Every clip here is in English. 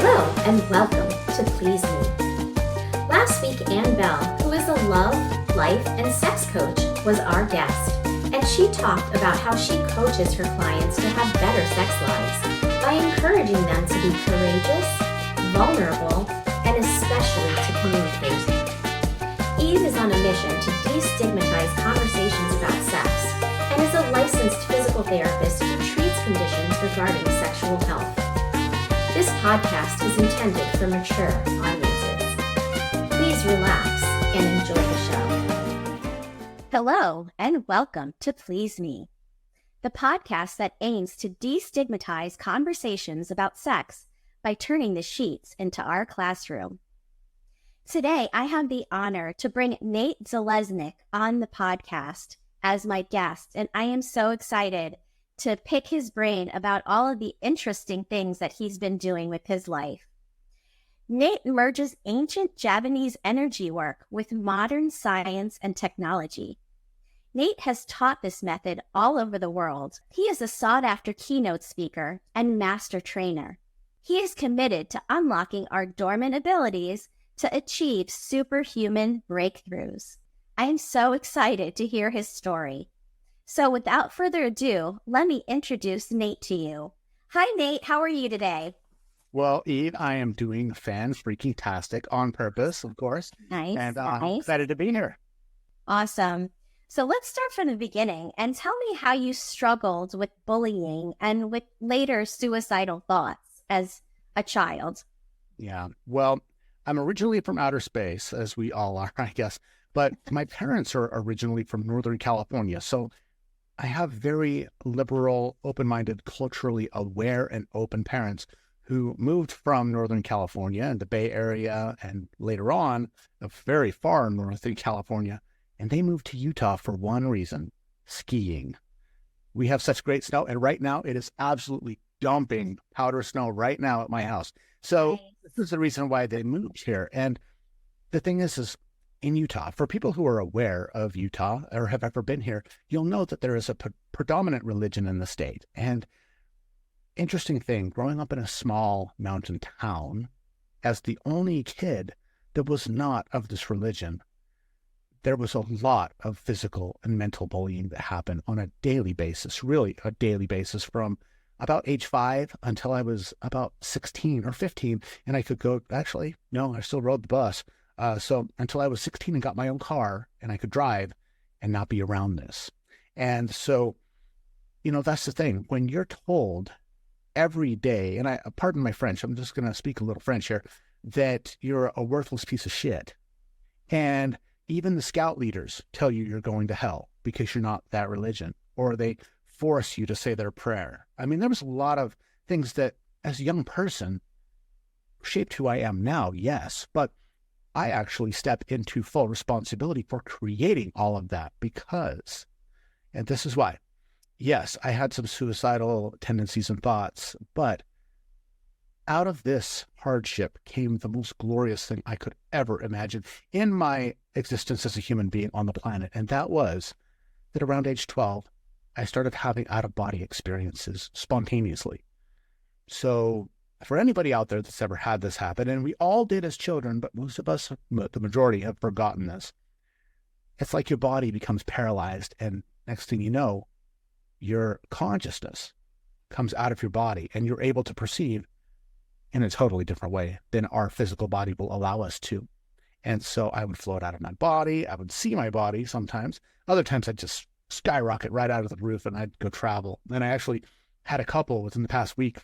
Hello and welcome to Please Me. Last week, Ann Bell, who is a love, life, and sex coach, was our guest, and she talked about how she coaches her clients to have better sex lives by encouraging them to be courageous, vulnerable, and especially to communicate. Eve is on a mission to destigmatize conversations about sex and is a licensed physical therapist who treats conditions regarding sexual health. This podcast is intended for mature audiences. Please relax and enjoy the show. Hello, and welcome to Please Me, the podcast that aims to destigmatize conversations about sex by turning the sheets into our classroom. Today, I have the honor to bring Nate Zeleznick on the podcast as my guest, and I am so excited to pick his brain about all of the interesting things that he's been doing with his life. Nate merges ancient Javanese energy work with modern science and technology. Nate has taught this method all over the world. He is a sought-after keynote speaker and master trainer. He is committed to unlocking our dormant abilities to achieve superhuman breakthroughs. I am so excited to hear his story. So without further ado, let me introduce Nate to you. Hi, Nate. How are you today? Well, Eve, I am doing fan-freaking-tastic on purpose, of course. Nice. And I'm excited to be here. Awesome. So let's start from the beginning and tell me how you struggled with bullying and with later suicidal thoughts as a child. Yeah. Well, I'm originally from outer space, as we all are, I guess. But my parents are originally from Northern California. So I have very liberal, open-minded, culturally aware and open parents who moved from Northern California and the Bay Area and later on, very far north in California. And they moved to Utah for one reason, skiing. We have such great snow. And right now it is absolutely dumping powder snow right now at my house. So this is the reason why they moved here. And the thing is in Utah, for people who are aware of Utah or have ever been here, you'll know that there is a predominant religion in the state. And interesting thing, growing up in a small mountain town, as the only kid that was not of this religion, there was a lot of physical and mental bullying that happened on a daily basis, really a daily basis, from about age 5 until I was about 16 or 15. And I could go, actually, no, I still rode the bus. So until I was 16 and got my own car and I could drive and not be around this. And so, that's the thing. When you're told every day, and pardon my French, I'm just going to speak a little French here, that you're a worthless piece of shit. And even the scout leaders tell you you're going to hell because you're not that religion, or they force you to say their prayer. I mean, there was a lot of things that as a young person shaped who I am now, yes, but I actually step into full responsibility for creating all of that because, and this is why, yes, I had some suicidal tendencies and thoughts, but out of this hardship came the most glorious thing I could ever imagine in my existence as a human being on the planet. And that was that around age 12, I started having out-of-body experiences spontaneously. So for anybody out there that's ever had this happen, and we all did as children, but most of us, the majority, have forgotten this. It's like your body becomes paralyzed, and next thing you know, your consciousness comes out of your body, and you're able to perceive in a totally different way than our physical body will allow us to. And so I would float out of my body. I would see my body sometimes. Other times I'd just skyrocket right out of the roof and I'd go travel. And I actually had a couple within the past week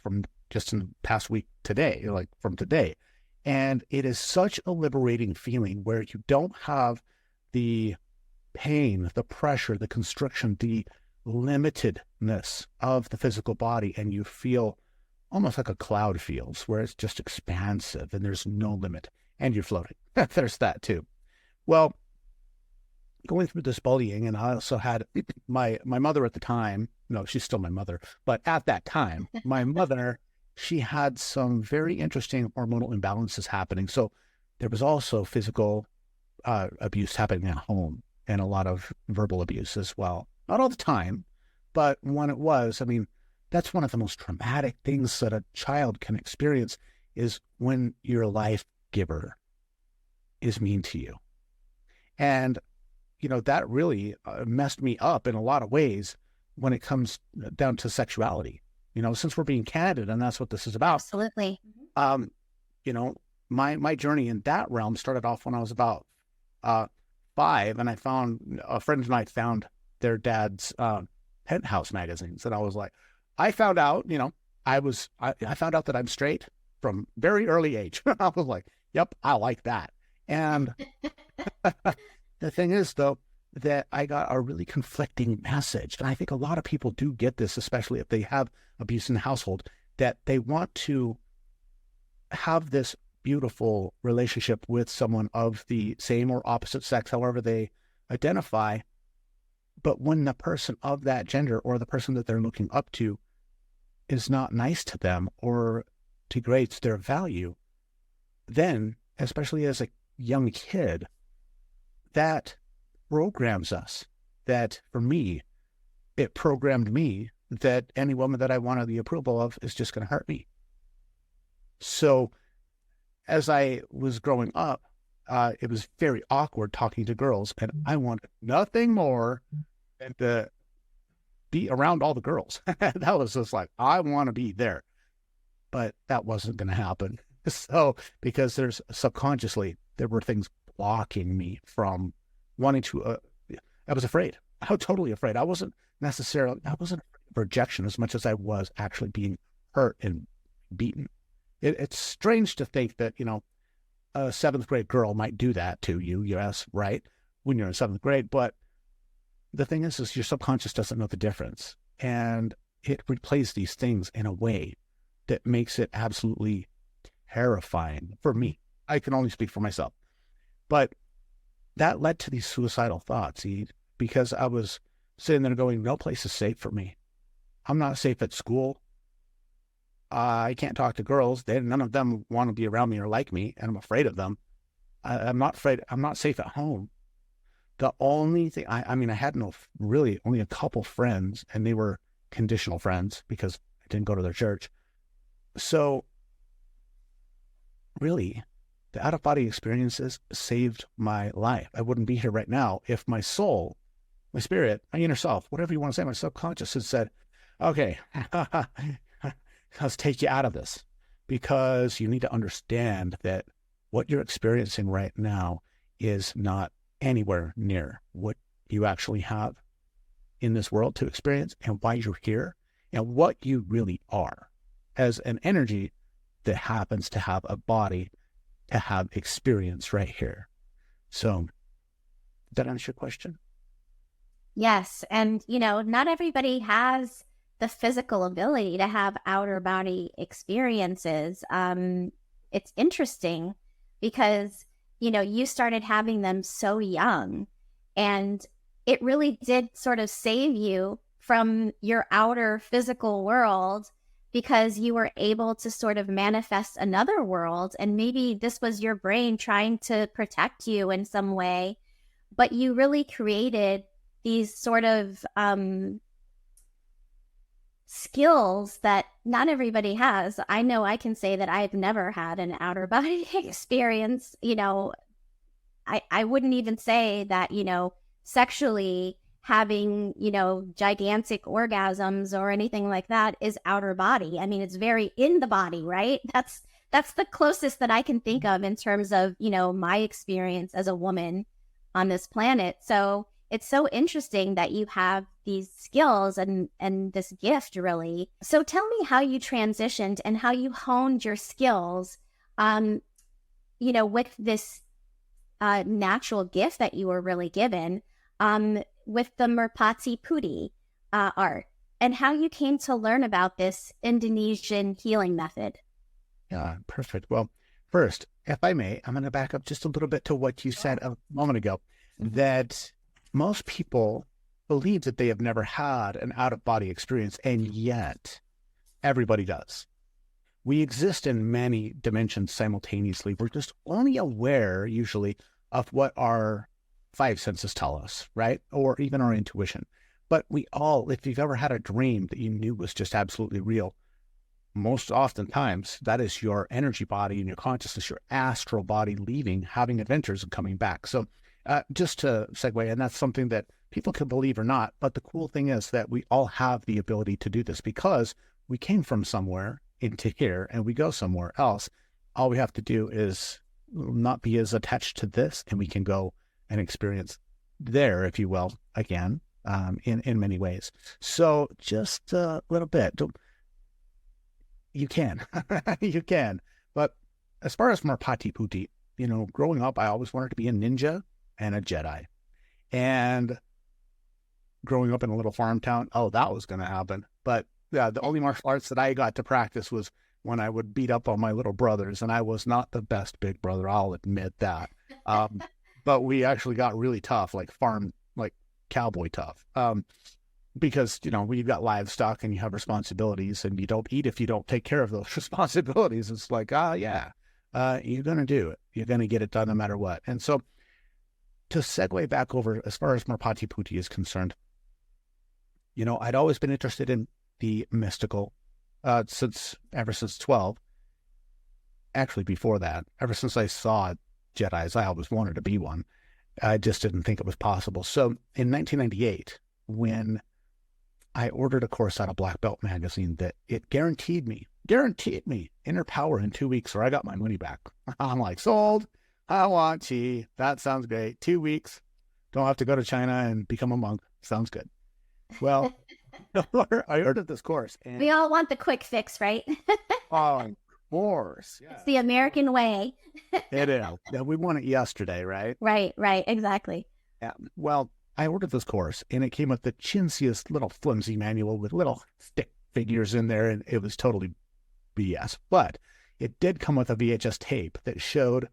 today, like from today. And it is such a liberating feeling where you don't have the pain, the pressure, the constriction, the limitedness of the physical body. And you feel almost like a cloud feels, where it's just expansive and there's no limit and you're floating. There's that too. Well, going through this bullying, and I also had my mother at the time, no, she's still my mother, but at that time, my mother, she had some very interesting hormonal imbalances happening. So there was also physical abuse happening at home and a lot of verbal abuse as well. Not all the time, but when it was, I mean, that's one of the most traumatic things that a child can experience is when your life giver is mean to you. And, that really messed me up in a lot of ways when it comes down to sexuality. Since we're being candid and that's what this is about. Absolutely. My journey in that realm started off when I was about 5, and I found a friend and I found their dad's penthouse magazines, and I was like, I found out that I'm straight from very early age. I was like, yep, I like that. And the thing is, though, that I got a really conflicting message. And I think a lot of people do get this, especially if they have abuse in the household, that they want to have this beautiful relationship with someone of the same or opposite sex, however they identify. But when the person of that gender or the person that they're looking up to is not nice to them or degrades their value, then, especially as a young kid, that programs us. That, for me, it programmed me that any woman that I wanted the approval of is just going to hurt me. So as I was growing up, it was very awkward talking to girls, and I wanted nothing more than to be around all the girls. That was just like, I want to be there. But that wasn't going to happen. So, because subconsciously, there were things blocking me from wanting to, I was afraid. I was totally afraid. I wasn't afraid of rejection as much as I was actually being hurt and beaten. It's strange to think that, a 7th grade girl might do that to you, yes, right, when you're in 7th grade. But the thing is your subconscious doesn't know the difference. And it replays these things in a way that makes it absolutely terrifying for me. I can only speak for myself. But that led to these suicidal thoughts, because I was sitting there going, no place is safe for me. I'm not safe at school. I can't talk to girls. None of them want to be around me or like me, and I'm afraid of them. I'm not afraid. I'm not safe at home. The only thing, I had only a couple friends, and they were conditional friends because I didn't go to their church. So really, the out-of-body experiences saved my life. I wouldn't be here right now if my soul, my spirit, my inner self, whatever you want to say, my subconscious had said, okay, let's take you out of this, because you need to understand that what you're experiencing right now is not anywhere near what you actually have in this world to experience, and why you're here, and what you really are as an energy that happens to have a body to have experience right here. So, did that answer your question? Yes. And, not everybody has the physical ability to have outer body experiences. It's interesting because, you started having them so young, and it really did sort of save you from your outer physical world, because you were able to sort of manifest another world. And maybe this was your brain trying to protect you in some way, but you really created these sort of skills that not everybody has. I know I can say that I've never had an outer body experience. I wouldn't even say that, sexually having, gigantic orgasms or anything like that is outer body. I mean, it's very in the body, right? That's the closest that I can think of in terms of, my experience as a woman on this planet. So it's so interesting that you have these skills and this gift, really. So tell me how you transitioned and how you honed your skills, with this natural gift that you were really given, with the Merpati Putih art, and how you came to learn about this Indonesian healing method. Yeah, perfect. Well, first, if I may, I'm going to back up just a little bit to what you said a moment ago, that most people believe that they have never had an out-of-body experience, and yet everybody does. We exist in many dimensions simultaneously. We're just only aware, usually, of what our 5 senses tell us, right? Or even our intuition. But we all, if you've ever had a dream that you knew was just absolutely real, most oftentimes that is your energy body and your consciousness, your astral body leaving, having adventures and coming back. So just to segue, and that's something that people can believe or not, but the cool thing is that we all have the ability to do this because we came from somewhere into here and we go somewhere else. All we have to do is not be as attached to this, and we can go and experience there, if you will, again, in many ways. So just a little bit. You can. You can. But as far as Marpati Putti, growing up, I always wanted to be a ninja and a Jedi. And growing up in a little farm town, that was going to happen. But yeah, the only martial arts that I got to practice was when I would beat up on my little brothers. And I was not the best big brother, I'll admit that. But we actually got really tough, like cowboy tough. Because, when you've got livestock and you have responsibilities and you don't eat if you don't take care of those responsibilities, it's like, you're going to do it. You're going to get it done no matter what. And so to segue back over, as far as Marpati Putti is concerned, I'd always been interested in the mystical ever since 12. Actually, before that, ever since I saw Jedis, I always wanted to be one. I just didn't think it was possible. So in 1998, when I ordered a course out of Black Belt magazine that it guaranteed me inner power in 2 weeks, or I got my money back. I'm like, sold. I want Chi. That sounds great. 2 weeks. Don't have to go to China and become a monk. Sounds good. Well, I ordered this course. And we all want the quick fix, right? of course. Yeah. It's the American way. It is. Yeah, we want it yesterday, right? Right. Exactly. Yeah. Well, I ordered this course, and it came with the chintziest little flimsy manual with little stick figures in there, and it was totally BS. But it did come with a VHS tape that showed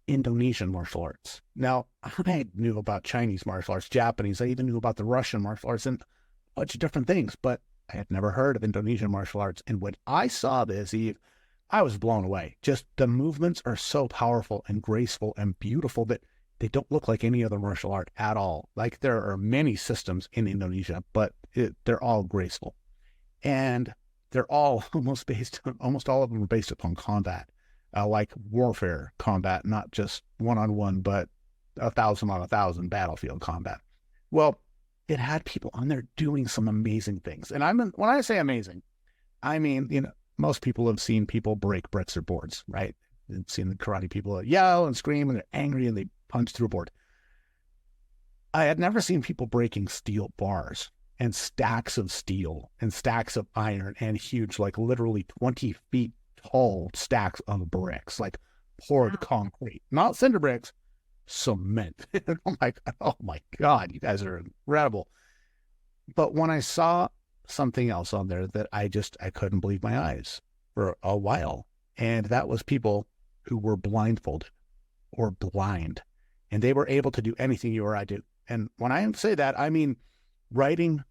Indonesian martial arts. Now, I knew about Chinese martial arts, Japanese. I even knew about the Russian martial arts and a bunch of different things, but I had never heard of Indonesian martial arts. And when I saw this, Eve, I was blown away. Just the movements are so powerful and graceful and beautiful that they don't look like any other martial art at all. Like, there are many systems in Indonesia, but they're all graceful. And they're all almost all of them are based upon combat, like warfare combat, not just one-on-one, but 1,000 on 1,000 battlefield combat. Well, it had people on there doing some amazing things. And when I say amazing, I mean, most people have seen people break bricks or boards, right? They've seen the karate people yell and scream and they're angry and they punch through a board. I had never seen people breaking steel bars and stacks of steel and stacks of iron and huge, like literally 20 feet tall stacks of bricks, like poured concrete, not cinder bricks, cement. I'm like, oh my God, you guys are incredible. But when I saw something else on there that I couldn't believe my eyes for a while, and that was people who were blindfolded or blind, and they were able to do anything you or I do. And when I say that, I mean riding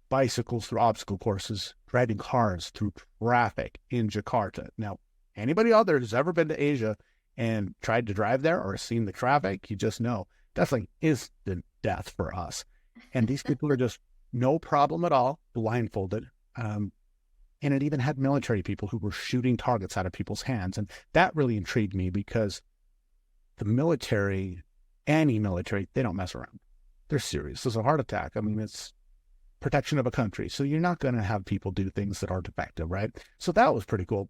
bicycles through obstacle courses, driving cars through traffic in Jakarta. Now, anybody out there who's ever been to Asia and tried to drive there or seen the traffic, you just know that's like instant death for us. And these people are just no problem at all, blindfolded. And it even had military people who were shooting targets out of people's hands. And that really intrigued me because the military, any military, they don't mess around. They're serious. There's a heart attack. I mean, it's protection of a country. So you're not going to have people do things that are defective, right? So that was pretty cool.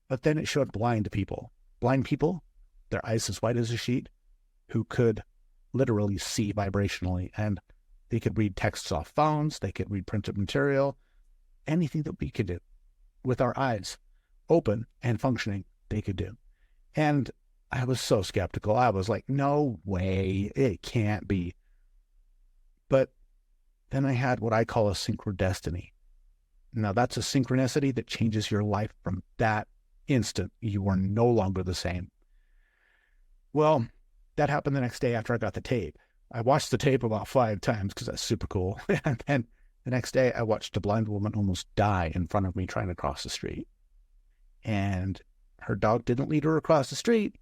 But then it showed blind people. Blind people, their eyes as white as a sheet, who could literally see vibrationally. And they could read texts off phones. They could read printed material. Anything that we could do with our eyes open and functioning, they could do. And I was so skeptical. I was like, no way, it can't be. But then I had what I call a synchrodestiny. Now, that's a synchronicity that changes your life from that instant. You are no longer the same. Well, that happened the next day after I got the tape. I watched the tape about 5 times because that's super cool. And then the next day, I watched a blind woman almost die in front of me trying to cross the street. And her dog didn't lead her across the street.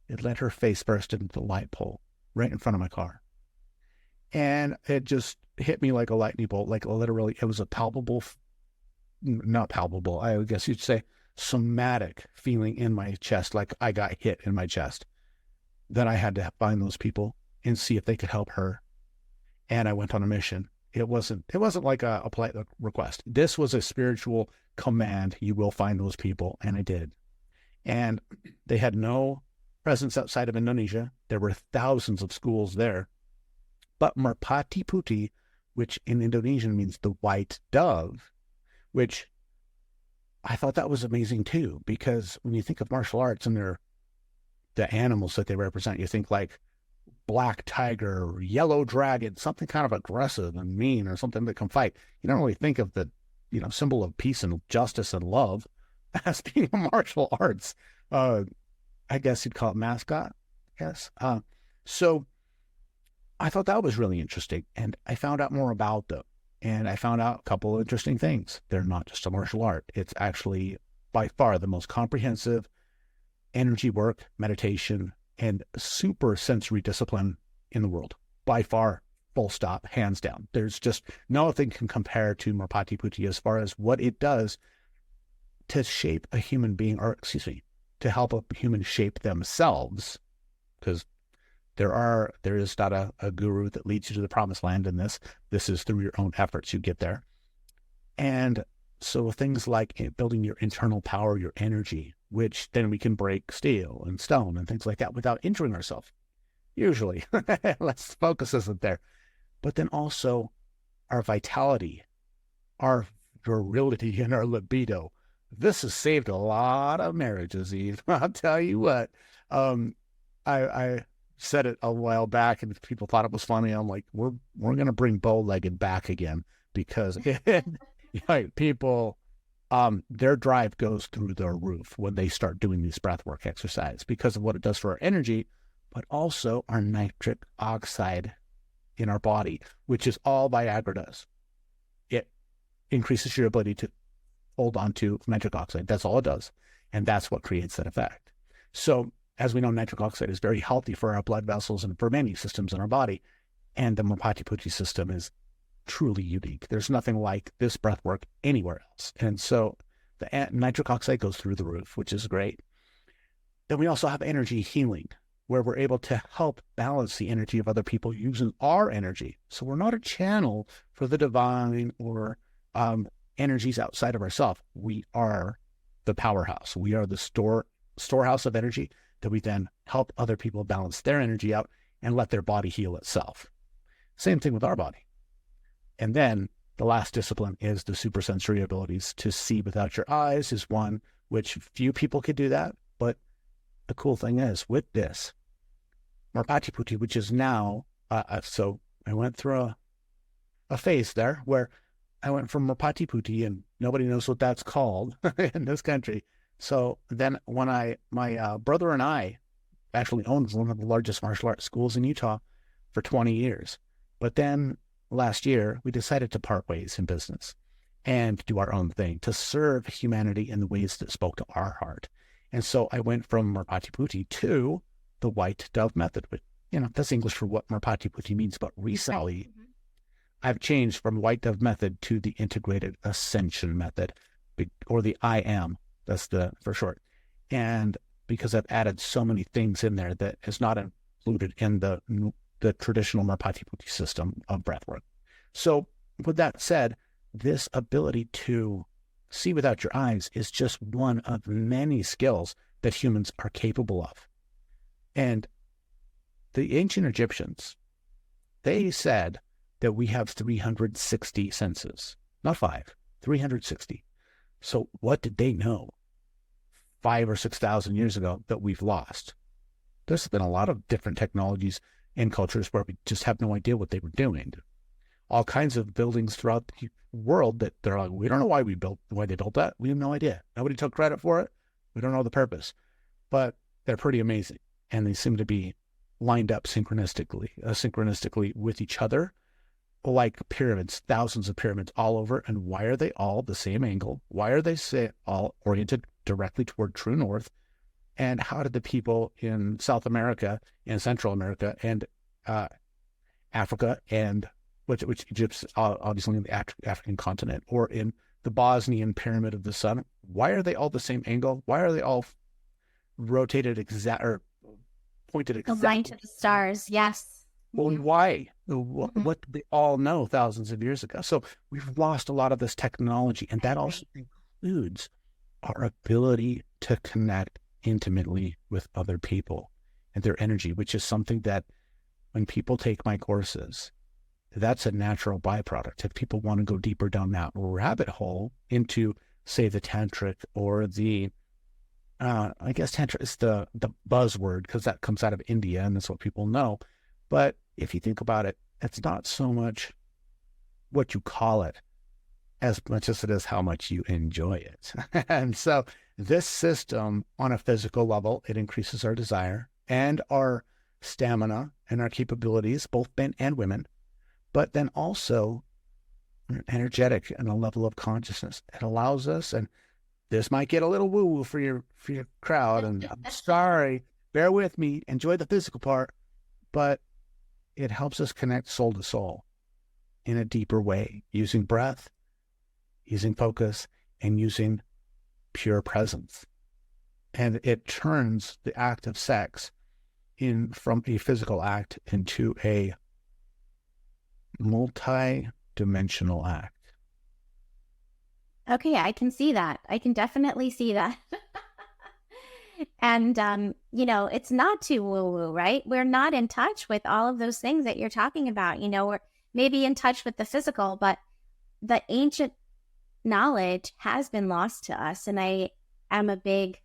It led her face first into the light pole right in front of my car. And it just hit me like a lightning bolt, like literally, it was a palpable not palpable, I guess you'd say somatic feeling in my chest, like I got hit in my chest, that I had to find those people and see if they could help her. And I went on a mission. It wasn't like a polite request. This was a spiritual command. You will find those people. And I did. And they had no presence outside of Indonesia. There were thousands of schools there. But Merpati Putih, which in Indonesian means the white dove, which I thought that was amazing too, because when you think of martial arts and the animals that they represent, you think like black tiger or yellow dragon, something kind of aggressive and mean, or something that can fight. You don't really think of the, symbol of peace and justice and love as being a martial arts. I guess you'd call it mascot. Yes. So I thought that was really interesting, and I found out more about them. And I found out a couple of interesting things. They're not just a martial art. It's actually by far the most comprehensive energy work, meditation, and super sensory discipline in the world. By far, full stop, hands down. There's just nothing can compare to Merpati Putih as far as what it does to shape a human being, or to help a human shape themselves. Because there is not a guru that leads you to the promised land in this. This is through your own efforts you get there. And so things like building your internal power, your energy, which then we can break steel and stone and things like that without injuring ourselves. Usually, less focus isn't there. But then also our vitality, our virility, and our libido. This has saved a lot of marriages, Eve. I'll tell you what. I said it a while back, and people thought it was funny. I'm like, we're gonna bring bow-legged back again, because people, their drive goes through their roof when they start doing these breathwork exercise, because of what it does for our energy, but also our nitric oxide in our body, which is all Viagra does. It increases your ability to hold on to nitric oxide. That's all it does, and that's what creates that effect. So, as we know, nitric oxide is very healthy for our blood vessels and for many systems in our body. And the Merpati Putih system is truly unique. There's nothing like this breath work anywhere else. And so the nitric oxide goes through the roof, which is great. Then we also have energy healing, where we're able to help balance the energy of other people using our energy. So we're not a channel for the divine or energies outside of ourselves. We are the powerhouse. We are the storehouse of energy that we then help other people balance their energy out and let their body heal itself. Same thing with our body. And then the last discipline is the supersensory abilities. To see without your eyes is one, which few people could do that. But the cool thing is, with this, Merpati Putih, which is now, so I went through a phase there where I went from Merpati Putih, and nobody knows what that's called in this country. So then when my brother and I actually owned one of the largest martial arts schools in Utah for 20 years. But then last year, we decided to part ways in business and do our own thing to serve humanity in the ways that spoke to our heart. And so I went from Merpati Putih to the white dove method, which, that's English for what Merpati Putih means. But recently, I've changed from white dove method to the integrated ascension method, or the IM. That's for short. And because I've added so many things in there that is not included in the traditional Merpati Putih system of breathwork. So with that said, this ability to see without your eyes is just one of many skills that humans are capable of. And the ancient Egyptians, they said that we have 360 senses, not 5, 360. So what did they know 5,000 or 6,000 years ago that we've lost? There's been a lot of different technologies and cultures where we just have no idea what they were doing. All kinds of buildings throughout the world that they're like, we don't know why they built that. We have no idea. Nobody took credit for it. We don't know the purpose, but they're pretty amazing. And they seem to be lined up synchronistically with each other, like pyramids, thousands of pyramids all over. And why are they all the same angle? Why are they all oriented directly toward true north? And how did the people in South America and Central America and Africa, and which Egypt's obviously in the African continent, or in the Bosnian pyramid of the sun. Why are they all the same angle? Why are they all rotated or pointed exactly? Aligned to the stars, yes. Well, why? Mhm. What did they all know thousands of years ago? So we've lost a lot of this technology, and that also includes our ability to connect intimately with other people and their energy, which is something that when people take my courses, that's a natural byproduct. If people want to go deeper down that rabbit hole into, say, the tantric or the, I guess tantra is the buzzword because that comes out of India and that's what people know. But if you think about it, it's not so much what you call it as much as it is how much you enjoy it. And so this system on a physical level, it increases our desire and our stamina and our capabilities, both men and women, but then also energetic and a level of consciousness. It allows us, and this might get a little woo-woo for your crowd, and I'm sorry, bear with me, enjoy the physical part, but it helps us connect soul to soul in a deeper way, using breath, using focus, and using pure presence. And it turns the act of sex from a physical act into a multi-dimensional act. Okay, I can see that. I can definitely see that. And, it's not too woo-woo, right? We're not in touch with all of those things that you're talking about. We're maybe in touch with the physical, but the ancient knowledge has been lost to us. And I am a big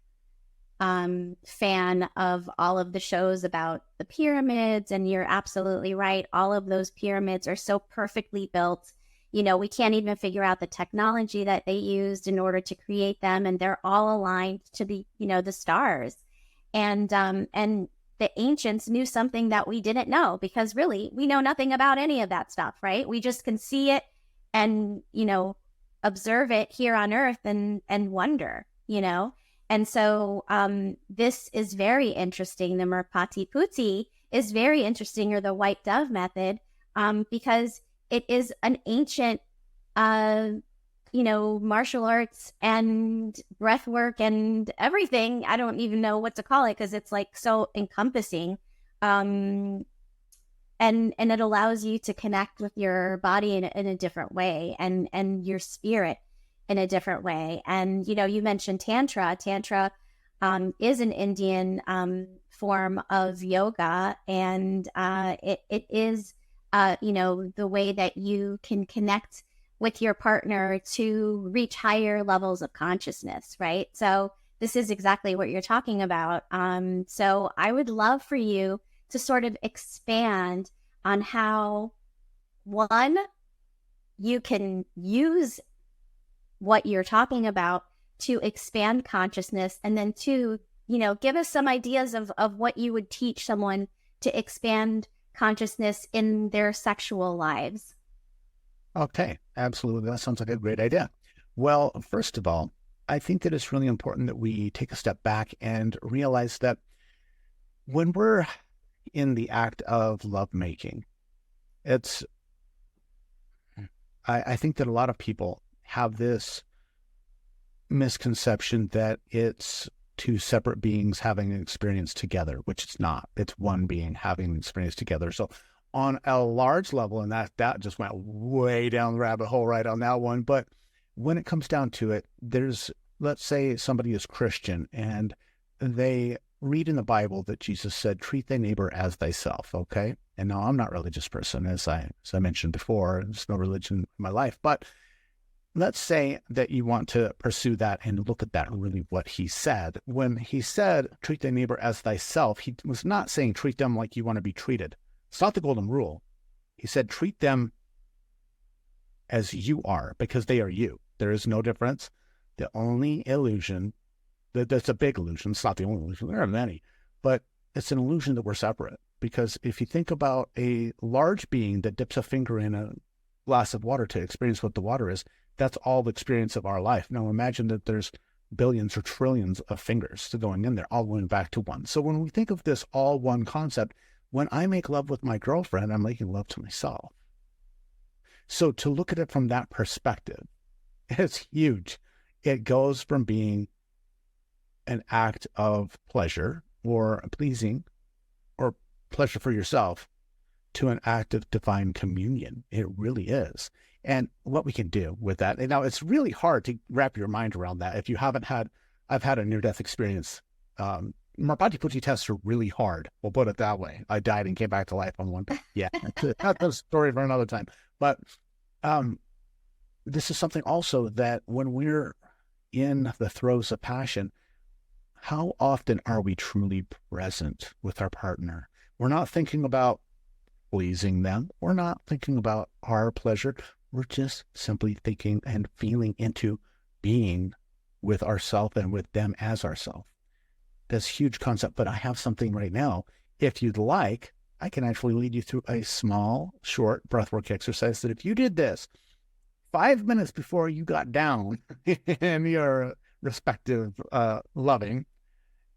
fan of all of the shows about the pyramids. And you're absolutely right. All of those pyramids are so perfectly built. We can't even figure out the technology that they used in order to create them. And they're all aligned to the stars. And the ancients knew something that we didn't know, because really we know nothing about any of that stuff, right? We just can see it and, observe it here on earth and wonder, And so this is very interesting. The Merpati Putti is very interesting, or the white dove method, because it is an ancient, martial arts and breath work and everything. I don't even know what to call it because it's like so encompassing. And it allows you to connect with your body in a different way, and your spirit in a different way. And, you mentioned Tantra. Tantra is an Indian form of yoga, and it is the way that you can connect with your partner to reach higher levels of consciousness, right? So this is exactly what you're talking about. So I would love for you to sort of expand on how, one, you can use what you're talking about to expand consciousness, and then two, give us some ideas of what you would teach someone to expand consciousness in their sexual lives. Okay, absolutely. That sounds like a great idea. Well, first of all, I think that it's really important that we take a step back and realize that when we're in the act of lovemaking, I think that a lot of people have this misconception that it's two separate beings having an experience together, which it's not. It's one being having an experience together. So on a large level, and that just went way down the rabbit hole right on that one. But when it comes down to it, let's say somebody is Christian and they read in the Bible that Jesus said, treat thy neighbor as thyself. Okay. And now I'm not a religious person, as I mentioned before, there's no religion in my life, but let's say that you want to pursue that and look at that really what he said. When he said, treat thy neighbor as thyself, he was not saying treat them like you want to be treated. It's not the golden rule. He said, treat them as you are, because they are you. There is no difference. The only illusion, that's a big illusion. It's not the only illusion. There are many, but it's an illusion that we're separate. Because if you think about a large being that dips a finger in a glass of water to experience what the water is, that's all the experience of our life. Now imagine that there's billions or trillions of fingers going in there, all going back to one. So when we think of this all one concept, when I make love with my girlfriend, I'm making love to myself. So to look at it from that perspective It's huge. It goes from being an act of pleasure or pleasing or pleasure for yourself to an act of divine communion. It really is. And what we can do with that. And now it's really hard to wrap your mind around that. If you haven't had, I've had a near-death experience. My body pucci tests are really hard. We'll put it that way. I died and came back to life on one. Yeah, that's a story for another time. But this is something also that when we're in the throes of passion, how often are we truly present with our partner? We're not thinking about pleasing them. We're not thinking about our pleasure. We're just simply thinking and feeling into being with ourselves and with them as ourselves. This huge concept, but I have something right now. If you'd like, I can actually lead you through a small, short breathwork exercise that if you did this 5 minutes before you got down in your respective loving,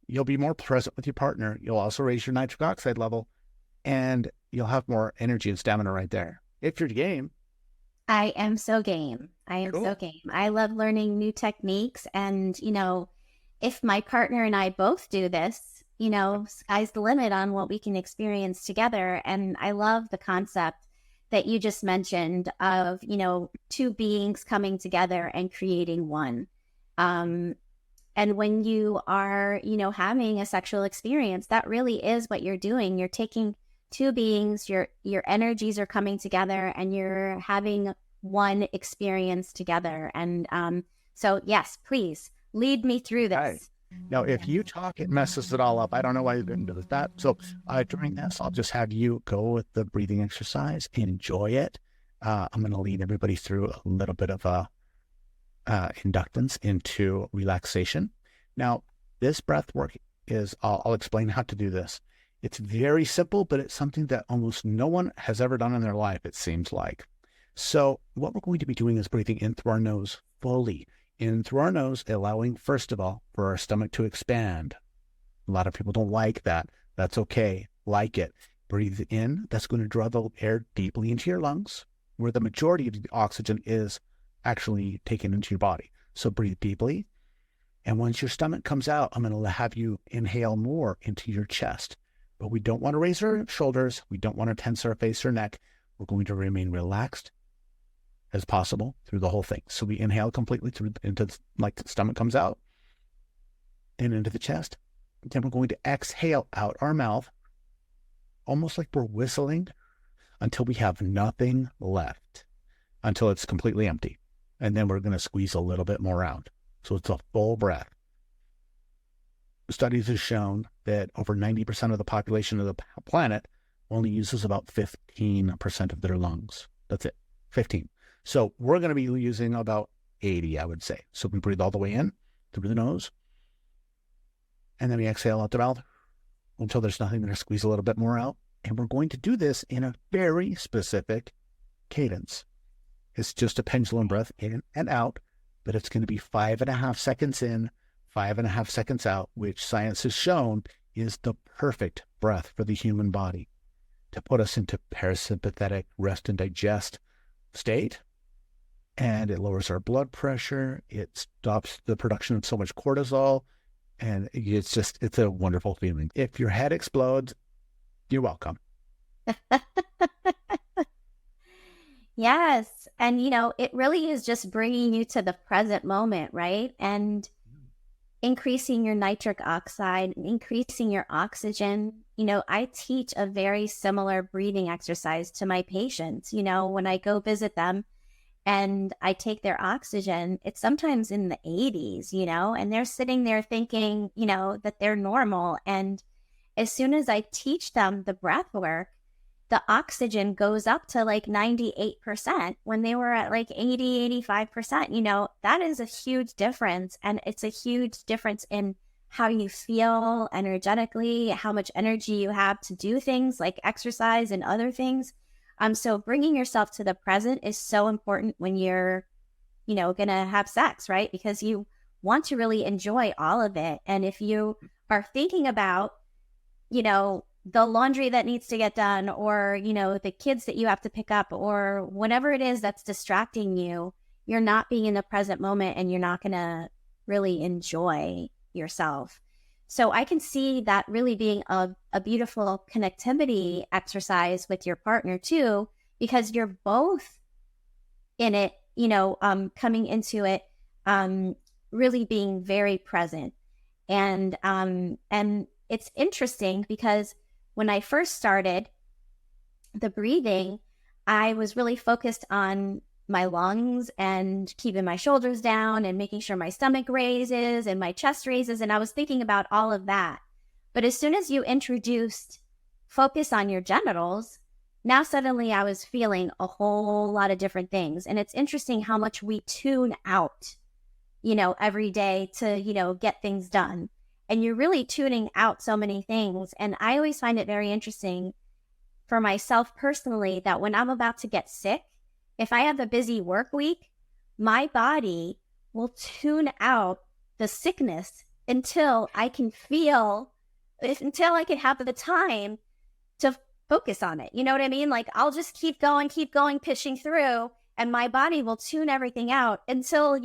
you'll be more present with your partner. You'll also raise your nitric oxide level, and you'll have more energy and stamina right there. If you're game. I am so game. Cool. So game. I love learning new techniques. And, if my partner and I both do this, sky's the limit on what we can experience together. And I love the concept that you just mentioned of, two beings coming together and creating one. And when you are, having a sexual experience, that really is what you're doing. You're taking two beings, your energies are coming together and you're having one experience together. And so, yes, please lead me through this. Right. Now, if you talk, it messes it all up. I don't know why you didn't do that. So during this, I'll just have you go with the breathing exercise, enjoy it. I'm going to lead everybody through a little bit of inductance into relaxation. Now, this breath work is, I'll explain how to do this. It's very simple, but it's something that almost no one has ever done in their life, it seems like. So what we're going to be doing is breathing in through our nose fully. In through our nose, allowing, first of all, for our stomach to expand. A lot of people don't like that. That's okay. Like it. Breathe in. That's going to draw the air deeply into your lungs, where the majority of the oxygen is actually taken into your body. So breathe deeply. And once your stomach comes out, I'm going to have you inhale more into your chest. But we don't want to raise our shoulders. We don't want to tense our face or neck. We're going to remain relaxed as possible through the whole thing. So we inhale completely through into, like the stomach comes out and into the chest. Then we're going to exhale out our mouth, almost like we're whistling, until we have nothing left, until it's completely empty. And then we're going to squeeze a little bit more out. So it's a full breath. Studies have shown that over 90% of the population of the planet only uses about 15% of their lungs. That's it, 15. So we're going to be using about 80, I would say. So we breathe all the way in through the nose, and then we exhale out the mouth until there's nothing there. Squeeze a little bit more out. And we're going to do this in a very specific cadence. It's just a pendulum breath in and out, but it's going to be 5.5 seconds in, 5.5 seconds out, which science has shown is the perfect breath for the human body to put us into parasympathetic rest and digest state. And it lowers our blood pressure. It stops the production of so much cortisol. And it's a wonderful feeling. If your head explodes, you're welcome. Yes. And, it really is just bringing you to the present moment, right? And increasing your nitric oxide, increasing your oxygen. I teach a very similar breathing exercise to my patients. When I go visit them and I take their oxygen, it's sometimes in the 80s, and they're sitting there thinking, that they're normal. And as soon as I teach them the breath work, the oxygen goes up to like 98% when they were at like 80, 85%. That is a huge difference. And it's a huge difference in how you feel energetically, how much energy you have to do things like exercise and other things. So bringing yourself to the present is so important when you're, going to have sex, right? Because you want to really enjoy all of it. And if you are thinking about, the laundry that needs to get done, or, the kids that you have to pick up, or whatever it is that's distracting you, you're not being in the present moment and you're not going to really enjoy yourself. So I can see that really being a beautiful connectivity exercise with your partner too, because you're both in it, coming into it, really being very present. And it's interesting because when I first started the breathing, I was really focused on my lungs and keeping my shoulders down and making sure my stomach raises and my chest raises. And I was thinking about all of that. But as soon as you introduced focus on your genitals, now suddenly I was feeling a whole lot of different things. And it's interesting how much we tune out, every day to, get things done. And you're really tuning out so many things. And I always find it very interesting for myself personally that when I'm about to get sick, if I have a busy work week, my body will tune out the sickness until I can have the time to focus on it. You know what I mean? Like I'll just keep going, pushing through, and my body will tune everything out until,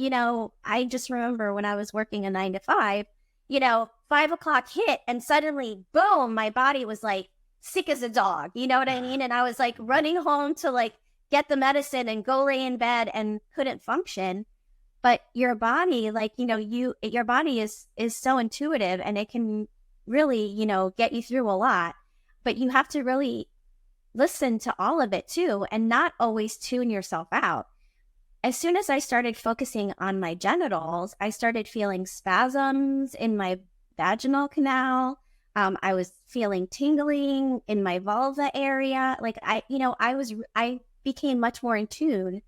I just remember when I was working a 9 to 5, 5 o'clock hit and suddenly, boom, my body was like sick as a dog. You know what I mean? And I was like running home to like get the medicine and go lay in bed and couldn't function. But your body, your body is so intuitive and it can really, get you through a lot. But you have to really listen to all of it too and not always tune yourself out. As soon as I started focusing on my genitals, I started feeling spasms in my vaginal canal. I was feeling tingling in my vulva area. Like I became much more in tune.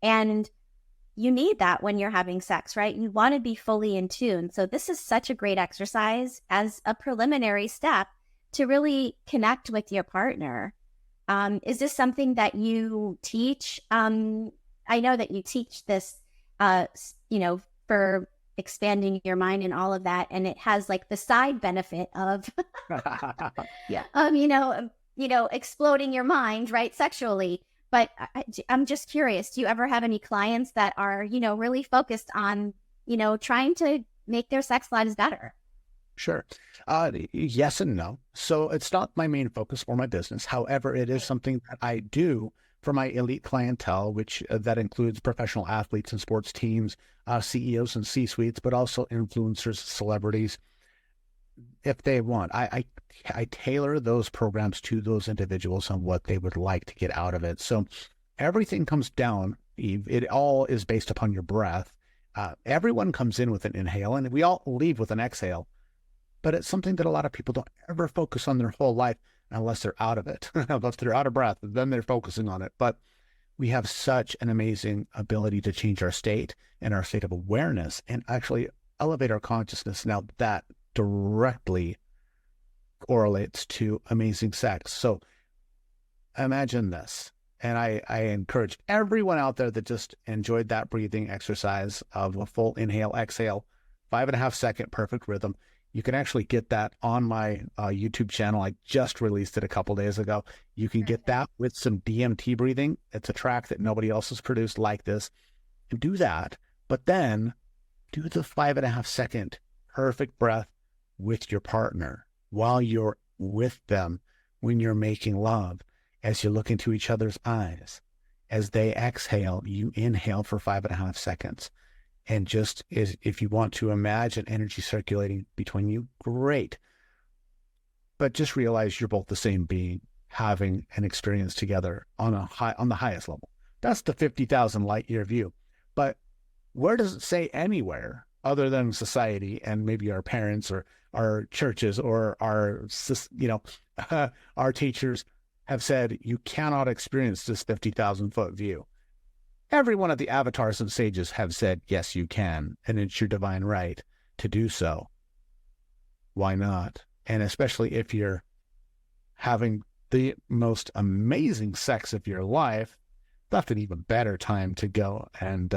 And you need that when you're having sex, right? You want to be fully in tune. So this is such a great exercise as a preliminary step to really connect with your partner. Is this something that you teach? I know that you teach this, for expanding your mind and all of that. And it has like the side benefit of, exploding your mind, right? Sexually. But I'm just curious, do you ever have any clients that are, really focused on, trying to make their sex lives better? Sure. Yes and no. So it's not my main focus for my business. However, it is something that I do for my elite clientele, which that includes professional athletes and sports teams, CEOs and C-suites, but also influencers, celebrities. If they want, I tailor those programs to those individuals on what they would like to get out of it. So everything comes down, Eve. It all is based upon your breath. Everyone comes in with an inhale and we all leave with an exhale. But it's something that a lot of people don't ever focus on their whole life unless they're out of it. Unless they're out of breath, then they're focusing on it. But we have such an amazing ability to change our state and our state of awareness and actually elevate our consciousness. Now that directly correlates to amazing sex. So imagine this. And I encourage everyone out there that just enjoyed that breathing exercise of a full inhale, exhale, 5.5 second perfect rhythm. You can actually get that on my YouTube channel. I just released it a couple days ago. You can get that with some DMT breathing. It's a track that nobody else has produced like this. And do that, but then do the 5.5 second perfect breath with your partner while you're with them when you're making love, as you look into each other's eyes. As they exhale, you inhale for 5.5 seconds. And just if you want to imagine energy circulating between you, great. But just realize you're both the same being having an experience together on the highest level. That's the 50,000 light year view. But where does it say anywhere other than society and maybe our parents or our churches or our our teachers have said you cannot experience this 50,000 foot view? Every one of the avatars and sages have said, yes, you can, and it's your divine right to do so. Why not? And especially if you're having the most amazing sex of your life, that's an even better time to go and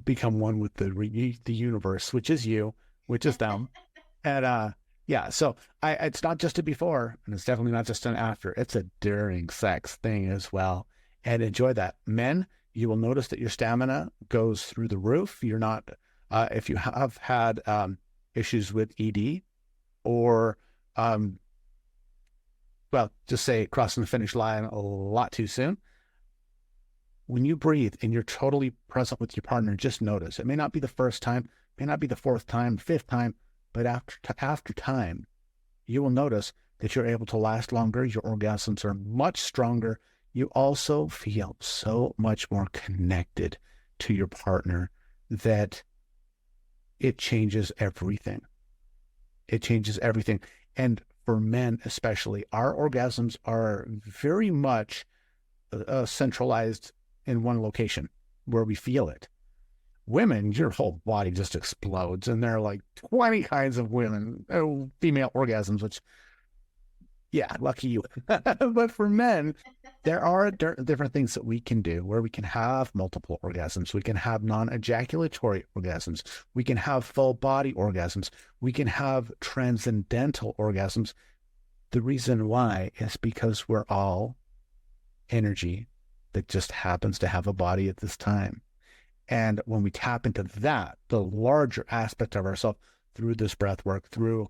become one with the universe, which is you, which is them. And so it's not just a before, and it's definitely not just an after. It's a during sex thing as well. And enjoy that. Men, you will notice that your stamina goes through the roof. You're not, if you have had issues with ED or, well, just say crossing the finish line a lot too soon. When you breathe and you're totally present with your partner, just notice. It may not be the first time, may not be the fourth time, fifth time, but after time, you will notice that you're able to last longer. Your orgasms are much stronger. You also feel so much more connected to your partner that it changes everything. It changes everything. And for men especially, our orgasms are very much centralized in one location where we feel it. Women, your whole body just explodes, and there are like 20 kinds of female orgasms, which, yeah, lucky you. But for men, there are different things that we can do where we can have multiple orgasms. We can have non-ejaculatory orgasms. We can have full body orgasms. We can have transcendental orgasms. The reason why is because we're all energy that just happens to have a body at this time. And when we tap into that, the larger aspect of ourselves through this breath work, through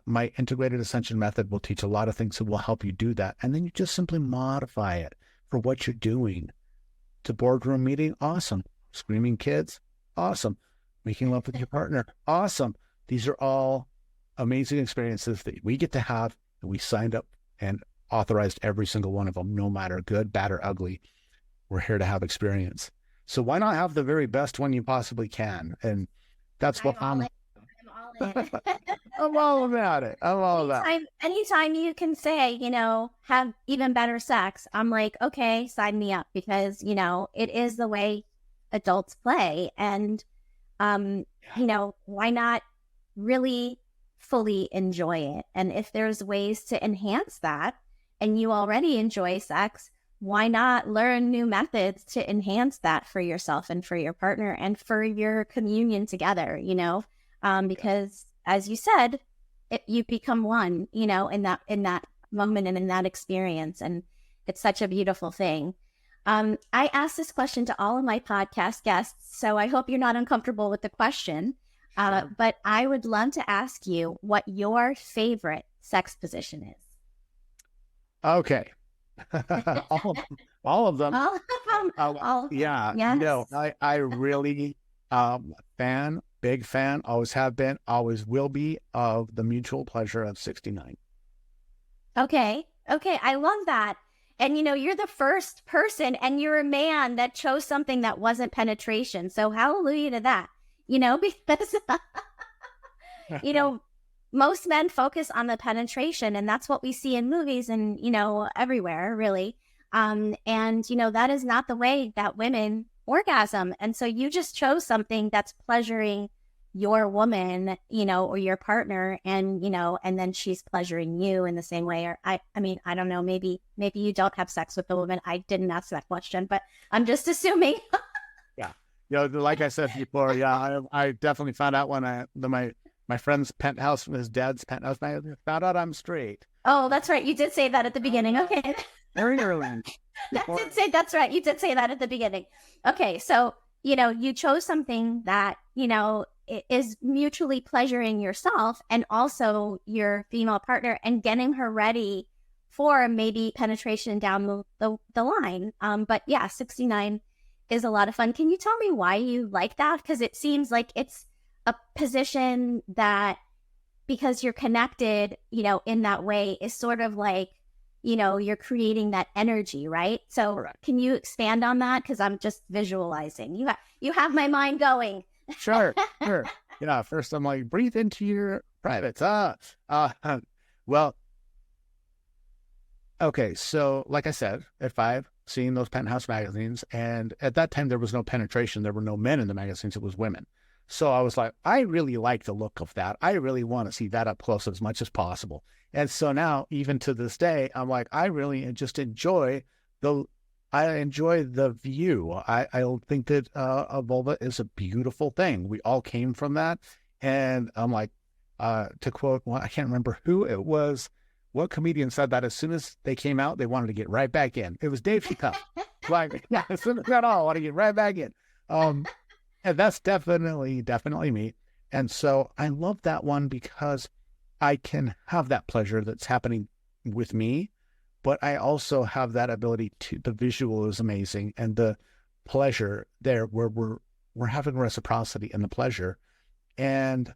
my integrated ascension method will teach a lot of things that will help you do that. And then you just simply modify it for what you're doing. To boardroom meeting, awesome. Screaming kids, awesome. Making love with your partner, awesome. These are all amazing experiences that we get to have, and we signed up and authorized every single one of them, no matter good, bad, or ugly. We're here to have experience. So why not have the very best one you possibly can? And that's what I'm all in. I'm all about it. I'm all about it. Anytime you can say, have even better sex, I'm like, okay, sign me up, because, it is the way adults play. And, why not really fully enjoy it? And if there's ways to enhance that and you already enjoy sex, why not learn new methods to enhance that for yourself and for your partner and for your communion together, because as you said, you become one, in that moment and in that experience. And it's such a beautiful thing. I ask this question to all of my podcast guests, so I hope you're not uncomfortable with the question. But I would love to ask you what your favorite sex position is. Okay. all of them. All of them. Yeah. Yes. No, I really big fan, always have been, always will be, of the mutual pleasure of 69. Okay. I love that. And you're the first person, and you're a man that chose something that wasn't penetration. So hallelujah to that. Because most men focus on the penetration, and that's what we see in movies and, everywhere really. And, that is not the way that women orgasm. And so you just chose something that's pleasuring your woman, or your partner, and, and then she's pleasuring you in the same way. Or I mean, I don't know, maybe you don't have sex with the woman. I didn't ask that question, but I'm just assuming. Yeah. Like I said before, yeah, I definitely found out when my friend's penthouse, his dad's penthouse, I found out I'm straight. Oh, that's right. You did say that at the beginning. Okay. Very early. That's right. You did say that at the beginning. Okay. So, you chose something that, is mutually pleasuring yourself and also your female partner, and getting her ready for maybe penetration down the line. But yeah, 69 is a lot of fun. Can you tell me why you like that? Because it seems like it's a position that, because you're connected, in that way, is sort of like, you're creating that energy, right? So correct. Can you expand on that? Because I'm just visualizing. You have my mind going. Sure. Yeah, first I'm like, breathe into your privates. Well, okay. So like I said, if I've seen those penthouse magazines, and at that time there was no penetration, there were no men in the magazines, it was women. So I was like, I really like the look of that. I really want to see that up close as much as possible. And so now, even to this day, I'm like, I really just enjoy the view. I think that a vulva is a beautiful thing. We all came from that. And I'm like, to quote, well, I can't remember who it was, what comedian said that as soon as they came out, they wanted to get right back in. It was Dave Chappelle. like, yeah, as soon as that all, I want to get right back in. And that's definitely me. And so I love that one because I can have that pleasure that's happening with me, but I also have that ability to, the visual is amazing and the pleasure there where we're having reciprocity in the pleasure. And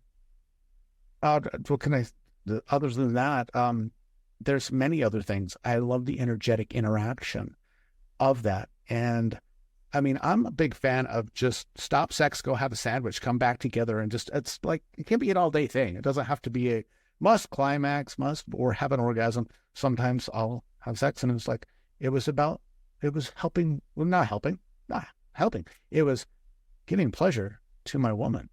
what can other than that, there's many other things. I love the energetic interaction of that. And I mean, I'm a big fan of just stop sex, go have a sandwich, come back together, and just, it's like, it can be an all day thing. It doesn't have to be a must climax, or have an orgasm. Sometimes I'll have sex and it's like, it was helping, well, not helping. It was giving pleasure to my woman.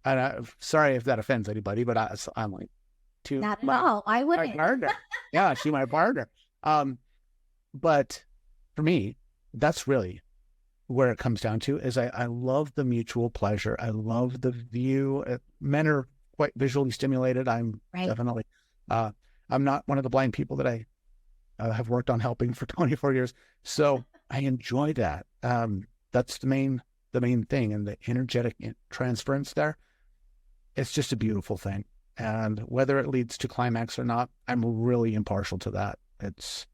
And I'm sorry if that offends anybody, but I'm like, not at all. I wouldn't. My partner. Yeah, she's my partner. But for me, that's really where it comes down to is I love the mutual pleasure. I love the view. Men are quite visually stimulated. I'm definitely, I'm not one of the blind people that I have worked on helping for 24 years. So I enjoy that. That's the main thing. And the energetic transference there, it's just a beautiful thing. And whether it leads to climax or not, I'm really impartial to that. It's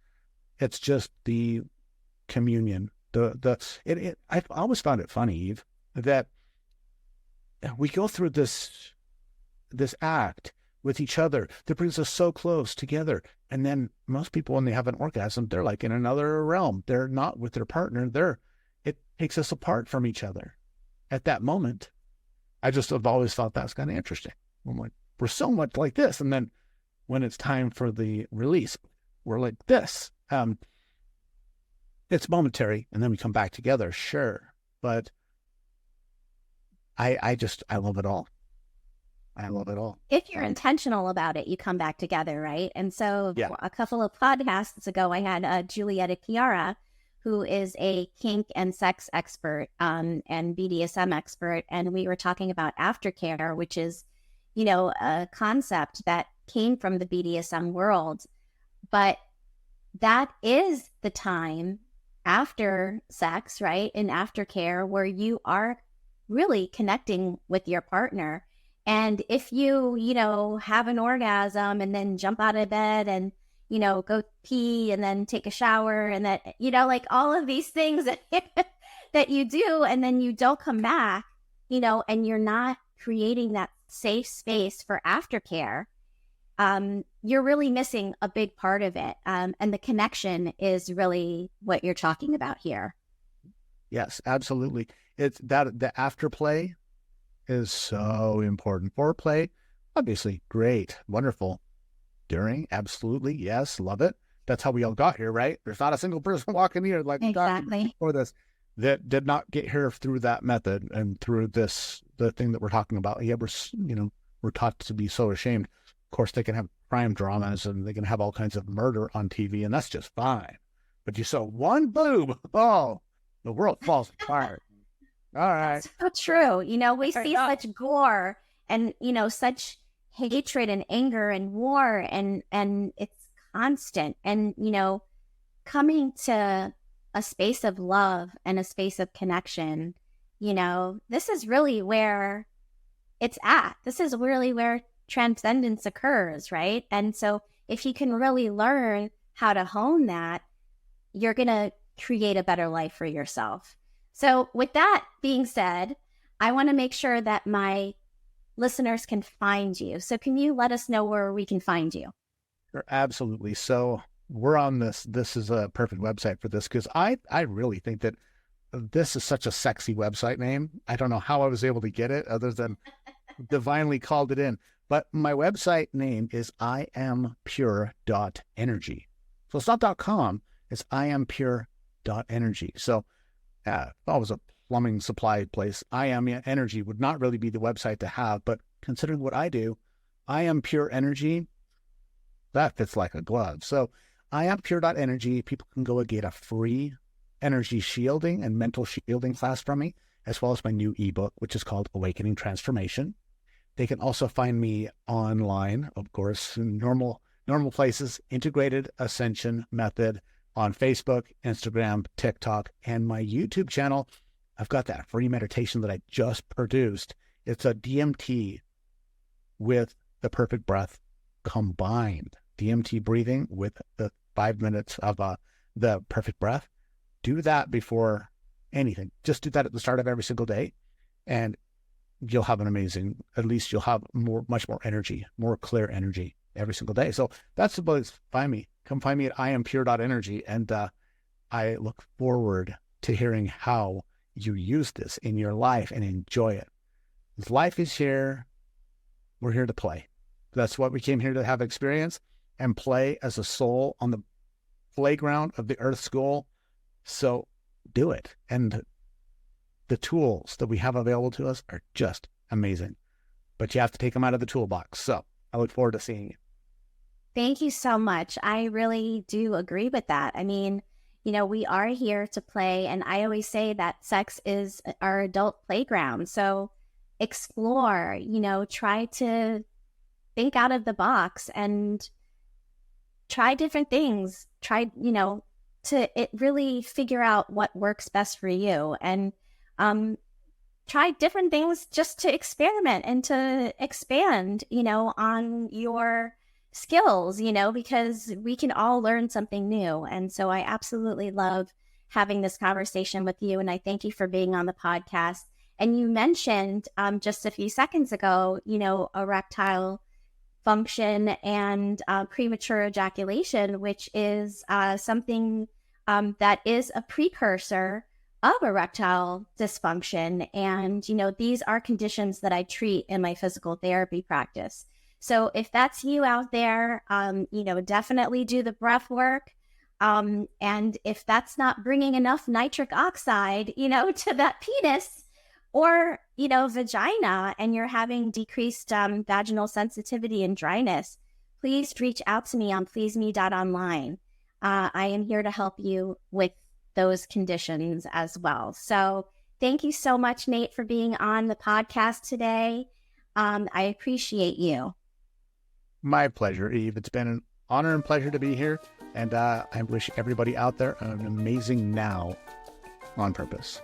just the communion. I've always found it funny, Eve, that we go through this act with each other that brings us so close together. And then most people, when they have an orgasm, they're like in another realm. They're not with their partner. It takes us apart from each other at that moment. I just have always thought that's kind of interesting. I'm like, we're so much like this. And then when it's time for the release, we're like this. It's momentary, and then we come back together, sure. But I love it all. I love it all. If you're intentional about it, you come back together, right? And so a couple of podcasts ago, I had Julietta Chiara, who is a kink and sex expert and BDSM expert. And we were talking about aftercare, which is, a concept that came from the BDSM world. But that is the time after sex, right? In aftercare, where you are really connecting with your partner. And if you, have an orgasm and then jump out of bed and, go pee and then take a shower and that, like all of these things that you do, and then you don't come back, and you're not creating that safe space for aftercare, you're really missing a big part of it. And the connection is really what you're talking about here. Yes, absolutely. It's that the afterplay is so important. Foreplay, obviously, great, wonderful. During, absolutely, yes, love it. That's how we all got here, right? There's not a single person walking here like exactly for this that did not get here through that method and through the thing that we're talking about. Yeah, we're taught to be so ashamed. Of course, they can have crime dramas and they can have all kinds of murder on TV, and that's just fine. But you saw one boob, oh, the world falls apart. All right. So true. We see such gore and, such hatred and anger and war and it's constant. And, coming to a space of love and a space of connection, this is really where it's at. This is really where transcendence occurs, right? And so if you can really learn how to hone that, you're going to create a better life for yourself. So with that being said, I want to make sure that my listeners can find you. So can you let us know where we can find you? Sure, absolutely. So we're on this. This is a perfect website for this because I really think that this is such a sexy website name. I don't know how I was able to get it other than divinely called it in. But my website name is iampure.energy. So it's not .com, it's iampure.energy. So if I was a plumbing supply place, I Am Energy would not really be the website to have, but considering what I do, I Am Pure Energy, that fits like a glove. So iampure.energy, people can go and get a free energy shielding and mental shielding class from me, as well as my new ebook, which is called Awakening Transformation. They can also find me online, of course, in normal places, Integrated Ascension Method, on Facebook, Instagram, TikTok, and my YouTube channel. I've got that free meditation that I just produced. It's a DMT with the perfect breath combined. DMT breathing with the 5 minutes of the perfect breath. Do that before anything. Just do that at the start of every single day, and you'll have an amazing, at least you'll have much more energy, more clear energy every single day. So that's the place. Find me. Come find me at iampure.energy. And I look forward to hearing how you use this in your life and enjoy it. Life is here. We're here to play. That's what we came here to have experience and play as a soul on the playground of the Earth School. So do it. And the tools that we have available to us are just amazing. But you have to take them out of the toolbox. So I look forward to seeing you. Thank you so much. I really do agree with that. I mean, we are here to play. And I always say that sex is our adult playground. So explore, try to think out of the box and try different things. Try, to really figure out what works best for you. And try different things just to experiment and to expand, on your skills, because we can all learn something new. And so I absolutely love having this conversation with you. And I thank you for being on the podcast. And you mentioned just a few seconds ago, erectile function and premature ejaculation, which is something that is a precursor of erectile dysfunction. And, these are conditions that I treat in my physical therapy practice. So if that's you out there, definitely do the breath work. And if that's not bringing enough nitric oxide, to that penis or, vagina, and you're having decreased vaginal sensitivity and dryness, please reach out to me on pleaseme.online. I am here to help you with those conditions as well. So thank you so much, Nate, for being on the podcast today. I appreciate you. My pleasure, Eve. It's been an honor and pleasure to be here. And I wish everybody out there an amazing now on purpose.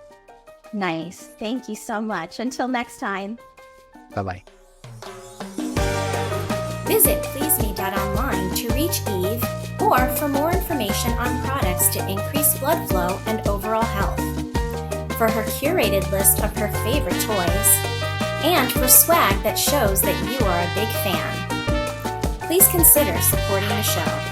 Nice. Thank you so much. Until next time. Bye-bye. Visit pleaseme.online to reach Eve or for more information on products to increase blood flow and overall health, for her curated list of her favorite toys, and for swag that shows that you are a big fan. Please consider supporting the show.